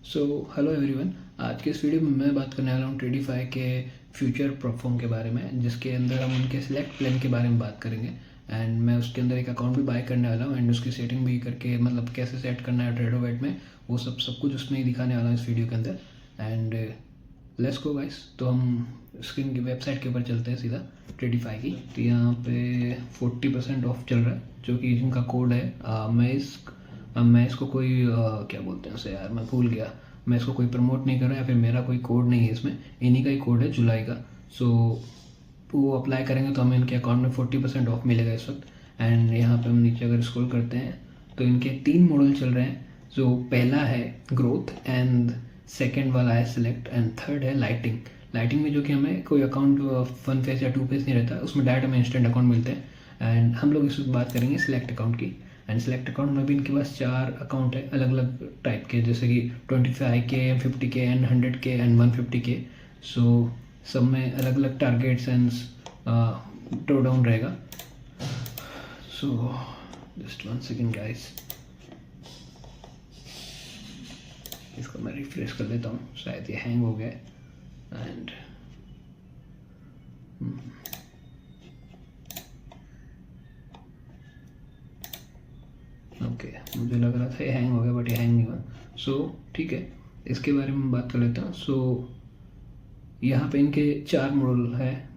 So hello everyone. आज के इस वीडियो में मैं बात करने वाला हूँ ट्रेडिफाई के फ्यूचर परफॉर्म के बारे में, जिसके अंदर हम उनके सिलेक्ट प्लान के बारे में बात करेंगे। एंड मैं उसके अंदर एक अकाउंट भी बाय करने वाला हूँ एंड उसकी सेटिंग भी करके मतलब कैसे सेट करना है ट्रेडोवेट में, वो सब कुछ उसमें ही दिखाने वाला हूँ इस वीडियो के अंदर। And let's go guys. तो हम स्क्रीन की वेबसाइट के ऊपर चलते हैं सीधा ट्रेडिफाई की। तो यहाँ पे 40% ऑफ चल रहा है, जो कि जिनका कोड है मैं इसको कोई क्या बोलते हैं उसे यार, मैं भूल गया। मैं इसको कोई प्रमोट नहीं कर रहा या फिर मेरा कोई कोड नहीं है इसमें, इन्हीं का ही कोड है जुलाई का। सो वो अप्लाई करेंगे तो हमें इनके अकाउंट में 40% ऑफ मिलेगा इस वक्त। एंड यहाँ पे हम नीचे अगर स्क्रॉल करते हैं तो इनके 3 मॉडल चल रहे हैं। जो पहला है ग्रोथ एंड सेकेंड वाला है सिलेक्ट एंड थर्ड है लाइटिंग। लाइटिंग में जो कि हमें कोई अकाउंट 1 फेस या 2 फेस नहीं रहता, उसमें डायरेक्ट हमें इंस्टेंट अकाउंट मिलते हैं। एंड हम लोग इस वक्त बात करेंगे सिलेक्ट अकाउंट की। एंड सेलेक्ट अकाउंट में भी इनके पास 4 अकाउंट है अलग अलग टाइप के, जैसे कि 25K, 50K and 100K and 150K। सो सब में अलग अलग टारगेट्स एंड ड्रॉ डाउन रहेगा। सो जस्ट 1 सेकेंड गाइस, इसको मैं रिफ्रेश कर लेता हूँ, शायद ये हैंग हो गया एंड ओके मुझे लग रहा था ये हैंग हो गया, बट ये हैंग नहीं हुआ। सो ठीक है, इसके बारे में बात कर लेता हूँ। सो यहाँ पे इनके 4 मॉडल है।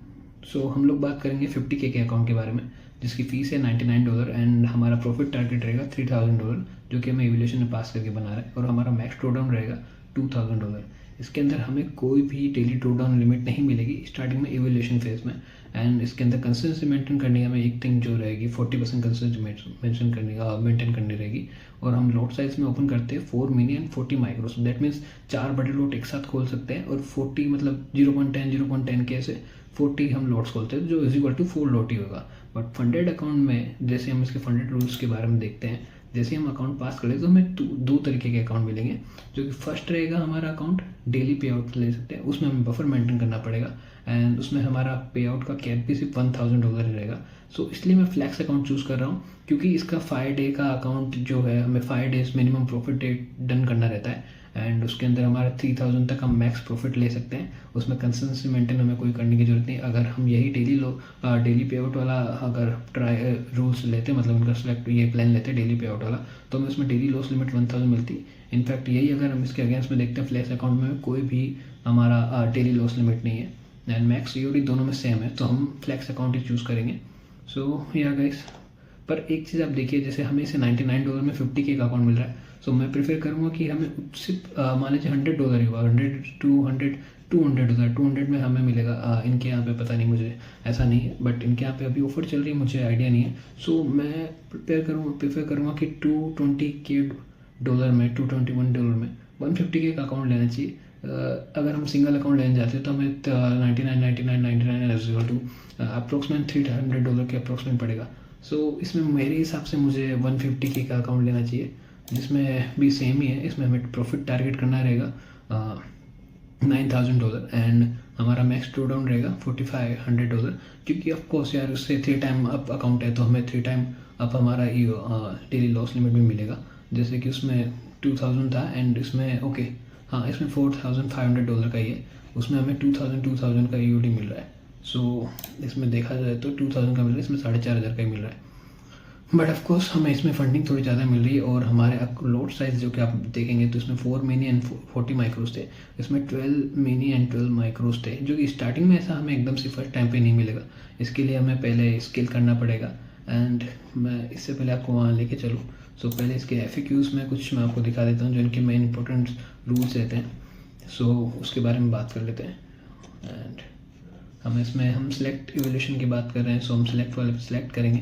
सो हम लोग बात करेंगे 50K के अकाउंट के बारे में, जिसकी फ़ीस है $99 एंड हमारा प्रॉफिट टारगेट रहेगा $3000, जो कि हमें एवोल्यूशन में पास करके बना रहा है। और हमारा मैक्स ड्रॉ डाउन रहेगा $2000। इसके अंदर हमें कोई भी डेली ड्रॉ डाउन लिमिट नहीं मिलेगी स्टार्टिंग में एवोल्यूशन फेज में। एंड इसके अंदर कंसिस्टेंसी मेंटेन करनी हमें एक थिंग जो रहेगी 40% कंसिस्टेंसी मेंटेन करनी रहेगी। और हम लॉट साइज में ओपन करते हैं 4 mini and 40 micro. So that means 4 बड़े लॉट एक साथ खोल सकते हैं और 40 मतलब 0.10 के ऐसे 40 हम लॉट्स खोलते हैं, जो is equal to 4 lot he होगा। बट फंडेड अकाउंट में जैसे हम इसके फंडेड रूल्स के बारे में देखते हैं, जैसे हम अकाउंट पास कर ले तो हमें 2 तरीके के अकाउंट मिलेंगे। जो कि फर्स्ट रहेगा हमारा अकाउंट डेली पे आउट ले सकते हैं, उसमें हमें बफर मेंटेन करना पड़ेगा एंड उसमें हमारा पे आउट का कैप भी सिर्फ $1000 ही रहेगा। सो इसलिए मैं फ्लैक्स अकाउंट चूज़ कर रहा हूँ, क्योंकि इसका 5 डे का अकाउंट जो है, हमें 5 days minimum profit date done करना रहता है एंड उसके अंदर हमारा 3000 तक हम मैक्स प्रॉफिट ले सकते हैं। उसमें कंसिस्टेंसी मेंटेन हमें कोई करने की जरूरत नहीं। अगर हम यही डेली पे आउट वाला अगर ट्राई रूल्स लेते, मतलब उनका सेलेक्ट ये प्लान लेते डेली पे आउट वाला, तो हमें उसमें डेली लॉस लिमिट 1000 मिलती। इनफैक्ट यही अगर हम इसके अगेंस्ट में देखते हैं फ्लैक्स अकाउंट में कोई भी हमारा डेली लॉस लिमिट नहीं है एंड मैक्स सीओडी दोनों में सेम है, तो हम फ्लैक्स अकाउंट ही चूज़ करेंगे। सो या गाइस, पर एक चीज़ आप देखिए, जैसे हमें इसे $99 में 50K का अकाउंट मिल रहा है। सो मैं प्रेफर करूँगा कि हमें सिर्फ मान लीजिए $100 ही हुआ, 200 में हमें मिलेगा। इनके यहाँ पे पता नहीं, मुझे ऐसा नहीं है, बट इनके यहाँ पे अभी ऑफर चल रही है, मुझे आइडिया नहीं है। सो मैं प्रेफर करूँगा कि $221 में 150K का अकाउंट लेना चाहिए। अगर हम सिंगल अकाउंट लेने जाते हैं तो हमें 99 टू अप्रोक्सीमेट $300 के अप्रोक्सीमेट पड़ेगा। सो इसमें मेरे हिसाब से मुझे 150K का अकाउंट लेना चाहिए, जिसमें भी सेम ही है। इसमें हमें प्रॉफिट टारगेट करना रहेगा $9000 एंड हमारा मैक्स ड्रॉ डाउन रहेगा $4500, क्योंकि ऑफकोर्स यार उससे 3 टाइम अप अकाउंट है, तो हमें 3 टाइम अप हमारा डेली लॉस लिमिट भी मिलेगा। जैसे कि उसमें 2000 था एंड इसमें ओके हाँ, इसमें $4500 का ही है, उसमें हमें 2000 का ईओडी मिल रहा है। सो इसमें देखा जाए तो 2000 का मिल रहा है, इसमें 4500 का ही मिल रहा है। बट ऑफकोर्स हमें इसमें फंडिंग थोड़ी ज़्यादा मिल रही है। और हमारे लॉट साइज़ जो कि आप देखेंगे तो इसमें 4 मिनी एंड 40 माइक्रोस थे, इसमें 12 मिनी एंड 12 माइक्रोस थे, जो कि स्टार्टिंग में ऐसा हमें एकदम से फर्स्ट टाइम पे नहीं मिलेगा। इसके लिए हमें पहले स्केल करना पड़ेगा एंड मैं इससे पहले आपको वहाँ लेके चलूँ। सो पहले इसके FAQs में कुछ मैं आपको दिखा देता हूँ, जो इनके मेन इंपॉर्टेंट रूल्स रहते हैं। सो उसके बारे में बात कर लेते हैं। एंड हम सिलेक्ट इवोल्यूशन की बात कर रहे हैं, सो हम सिलेक्ट वाले पे सिलेक्ट करेंगे।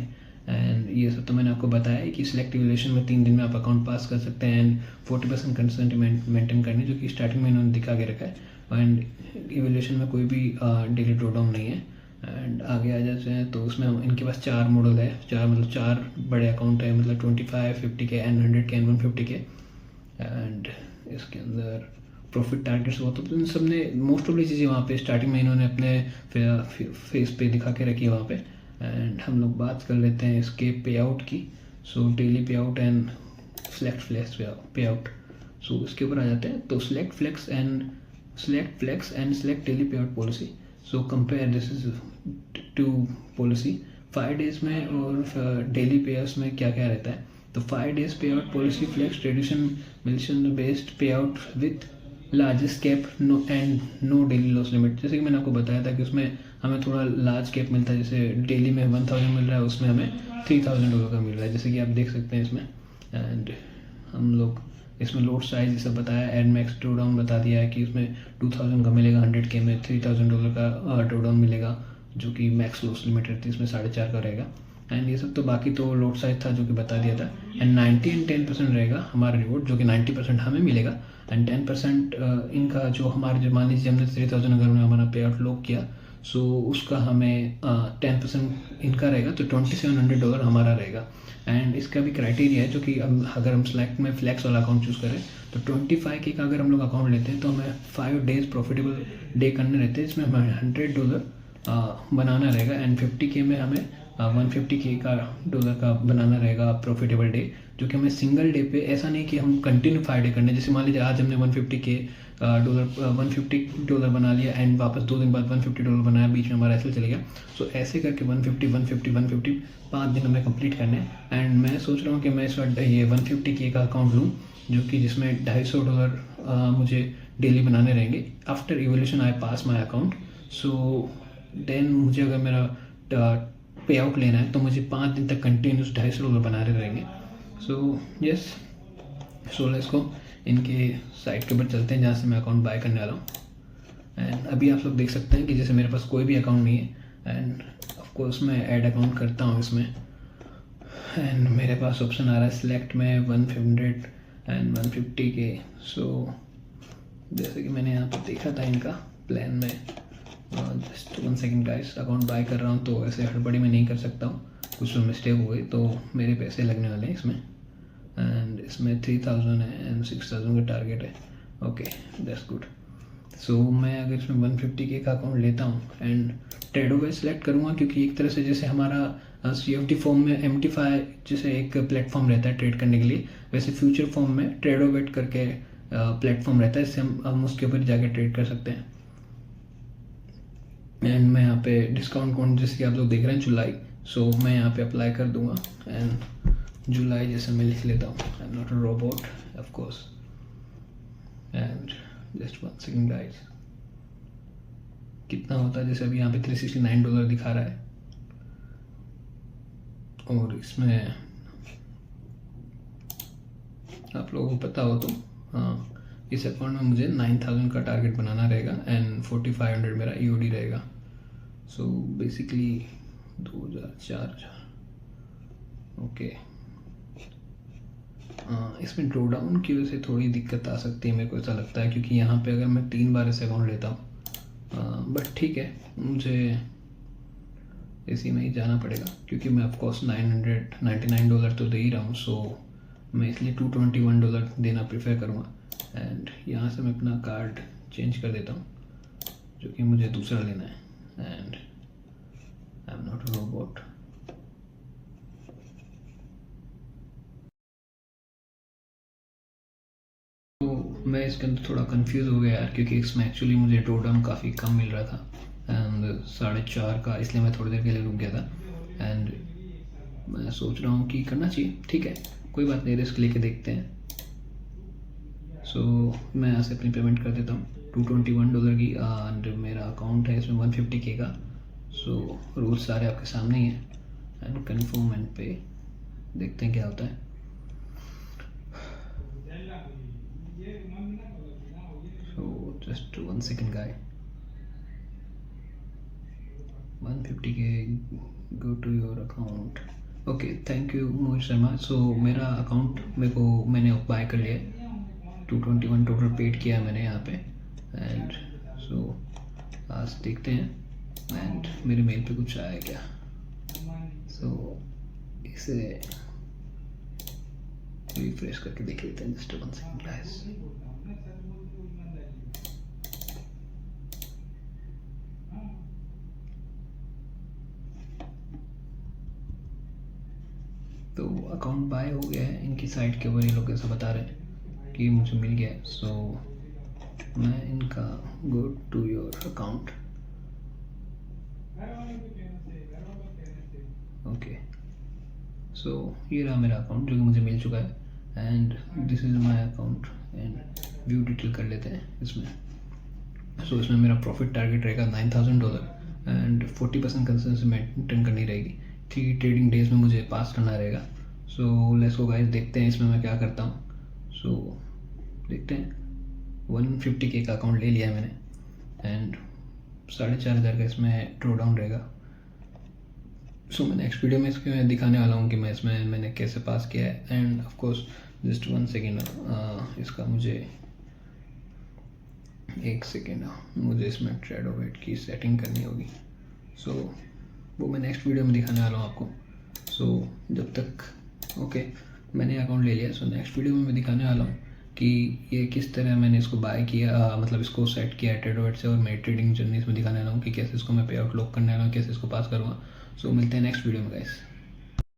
एंड ये सब तो मैंने आपको बताया है कि सिलेक्ट इवोल्यूशन में 3 दिन में आप अकाउंट पास कर सकते हैं एंड 40% कंसिस्टेंसी मेंटेन करनी, जो कि स्टार्टिंग में इन्होंने दिखा के रखा है। एंड इवोल्यूशन में कोई भी डेली ड्रॉ डाउन नहीं है। एंड आगे आ जाते हैं तो उसमें इनके पास 4 मॉडल है, 4 बड़े अकाउंट है, मतलब 25, 50K and 100K and 150K। And इसके अंदर प्रॉफिट टारगेट्स बहुत होते हैं। सब ने मोस्ट ऑफ दी चीज़ें वहाँ पे स्टार्टिंग में इन्होंने अपने फेस पे दिखा के रखी है वहाँ पे। एंड हम लोग बात कर लेते हैं इसके पे आउट की। So daily payout and select flash payout. So इसके ऊपर आ जाते हैं। तो select flex and select daily payout policy. So compare this is to policy 5 days में और डेली पेयर्स में क्या क्या रहता है। तो 5 days payout policy flex tradition mission based payout with largest cap no and no daily loss limit. जैसे कि मैंने आपको बताया था कि उसमें हमें थोड़ा लार्ज कैप मिलता है, जैसे डेली में 1000 मिल रहा है, उसमें हमें $3000 का मिल रहा है, जैसे कि आप देख सकते हैं इसमें। एंड हम लोग इसमें लोड साइज ये सब बताया, एड मैक्स ड्रो डाउन बता दिया है कि उसमें 2000 का मिलेगा, 100K में $3000 का ड्रो डाउन मिलेगा, जो कि मैक्स लॉस लिमिट रहती है, इसमें 4.5 का रहेगा। एंड ये सब तो बाकी तो लोड साइज था जो कि बता दिया था। एंड 90 एंड 10% रहेगा हमारा रिवॉर्ड, जो कि 90% हमें मिलेगा एंड 10% इनका जो हमारे, जो मान लीजिए हमने 3000 अगर हमारा पे आउट लॉक किया, सो उसका हमें 10% इनका रहेगा, तो $2700 हमारा रहेगा। एंड इसका भी क्राइटेरिया है, जो कि अगर हम सिलेक्ट में फ्लैक्स वाला अकाउंट चूज़ करें तो 25K का अगर हम लोग अकाउंट लेते हैं तो हमें 5 डेज प्रॉफिटेबल डे करने रहते हैं, इसमें हमें $100 बनाना रहेगा। एंड 50K में हमें 150K का डॉलर का बनाना रहेगा प्रॉफिटेबल डे, जो कि हमें सिंगल डे पे, ऐसा नहीं कि हम कंटिन्यू 5 डे करने। जैसे मान लीजिए आज हमने $150 बना लिया एंड वापस 2 दिन बाद $150 बनाया, बीच में हमारा ऐसे चले गया। सो ऐसे करके 150 5 दिन हमें कंप्लीट करने हैं। एंड मैं सोच रहा हूँ कि मैं इस बार ये 150K का अकाउंट लूँ, जो कि जिसमें $250 मुझे डेली बनाने रहेंगे। After evolution I pass my account, so then मुझे अगर मेरा पे आउट लेना है तो मुझे 5 दिन तक कंटिन्यूस $250 बनाने रहेंगे। So yes, so let's go, इनके साइट के ऊपर चलते हैं जहाँ से मैं अकाउंट बाय करने वाला हूँ। एंड अभी आप लोग देख सकते हैं कि जैसे मेरे पास कोई भी अकाउंट नहीं है, एंड ऑफकोर्स मैं ऐड अकाउंट करता हूँ इसमें, एंड मेरे पास ऑप्शन आ रहा है सिलेक्ट में 100 एंड 150K। सो जैसे कि मैंने यहाँ पर देखा था इनका प्लान में, just 1 second guys, account by कर रहा हूँ तो ऐसे हड़बड़ी में नहीं कर सकता हूँ, कुछ तो मिस्टेक हो गई तो मेरे पैसे लगने वाले हैं इसमें। एंड इसमें 3000 है एंड 6000 का टारगेट है। Okay, that's good. सो मैं अगर इसमें 150K का अकाउंट लेता हूँ एंड ट्रेडोवेट सेलेक्ट करूँगा, क्योंकि एक तरह से जैसे हमारा CFD फॉर्म में MT5 जैसे एक प्लेटफॉर्म रहता है ट्रेड करने के लिए, वैसे फ्यूचर फॉर्म में ट्रेडोवेट करके प्लेटफॉर्म रहता है, इससे हम उसके ऊपर जाके ट्रेड कर सकते हैं। एंड मैं यहाँ पे डिस्काउंट कोड जैसे कि आप लोग देख रहे हैं जुलाई, सो मैं यहाँ पे अप्लाई कर दूंगा एंड जुलाई जैसे मैं लिख लेता हूँ, I am not a robot of course. And just 1 second guys, कितना होता है, जैसे अभी यहाँ पे $369 दिखा रहा है, और इसमें आप लोगों को पता हो तो हाँ, इस अकाउंट में मुझे 9000 का टारगेट बनाना रहेगा एंड 4500 मेरा EOD रहेगा। So basically 2000 okay. इसमें ड्रॉ डाउन की वजह से थोड़ी दिक्कत आ सकती है, मेरे को ऐसा लगता है, क्योंकि यहाँ पे अगर मैं 3 बार ऐसे अकाउंट लेता हूँ, बट ठीक है, मुझे इसी में ही जाना पड़ेगा, क्योंकि मैं ऑफकोर्स $999 तो दे ही रहा हूँ। सो मैं इसलिए $221 देना प्रेफर करूँगा। एंड यहाँ से मैं अपना कार्ड चेंज कर देता हूँ, जो कि मुझे दूसरा लेना है। And I am not a robot. तो मैं इसके अंदर थोड़ा कंफ्यूज हो गया यार, क्योंकि इसमें एक्चुअली मुझे ड्रॉ डाउन काफ़ी कम मिल रहा था एंड 4.5 का, इसलिए मैं थोड़ी देर के लिए रुक गया था। एंड मैं सोच रहा हूँ कि करना चाहिए, ठीक है, कोई बात नहीं, रिस्क लेके देखते हैं। सो मैं यहाँ से अपनी पेमेंट कर देता हूँ $221 की, एंड मेरा अकाउंट है इसमें 150K का। सो रूल्स सारे आपके सामने ही हैं। एंड कन्फर्म एंड पे, देखते हैं क्या होता है। So just 1 second guy, 150K go to your account. Okay, thank you Mohit Sharma. So मेरा अकाउंट मैंने बाय कर लिया है, 221 टोटल पेड किया है मैंने यहाँ पे। एंड सो आज देखते हैं एंड मेरे मेल पे कुछ आया क्या। सो इसे रिफ्रेश करके देख लेते हैं, जस्ट 1 सेकेंड गाइस। तो अकाउंट बाय हो गया है, इनकी साइट के ऊपर ये लोग ऐसा बता रहे हैं कि ये मुझे मिल गया है। सो मैं इनका go to your account, okay. So ये रहा मेरा अकाउंट जो कि मुझे मिल चुका है, and this is my account, and view detail कर लेते हैं इसमें। सो इसमें मेरा प्रॉफिट टारगेट रहेगा $9,000 एंड 40% कंसिस्टेंसी मेंटेन करनी रहेगी। 3 ट्रेडिंग डेज में मुझे पास करना रहेगा। सो लेट्स गो गाइस, देखते हैं इसमें मैं क्या करता हूँ। सो देखते हैं। 150K का अकाउंट ले लिया है मैंने, एंड 4,500 का इसमें ड्रॉ डाउन रहेगा। सो मैं नेक्स्ट वीडियो में इसके मैं दिखाने वाला हूँ कि मैं इसमें मैंने कैसे पास किया है। End of course just 1 second, इसका मुझे 1 सेकेंड, मुझे इसमें ट्रेडो वेट की सेटिंग करनी होगी। सो वो मैं नेक्स्ट वीडियो में दिखाने वाला हूँ आपको। सो जब तक ओके, मैंने अकाउंट ले लिया। सो नेक्स्ट वीडियो में मैं दिखाने वाला हूँ कि ये किस तरह मैंने इसको बाय किया, मतलब इसको सेट किया है ट्रेडो वेट से, और मेरी ट्रेडिंग जर्नी इसमें दिखाने वाला हूँ कि कैसे इसको मैं पे आउट लॉक करने वाला हूँ, कैसे इसको पास करूँगा। सो मिलते हैं नेक्स्ट वीडियो में गाइस।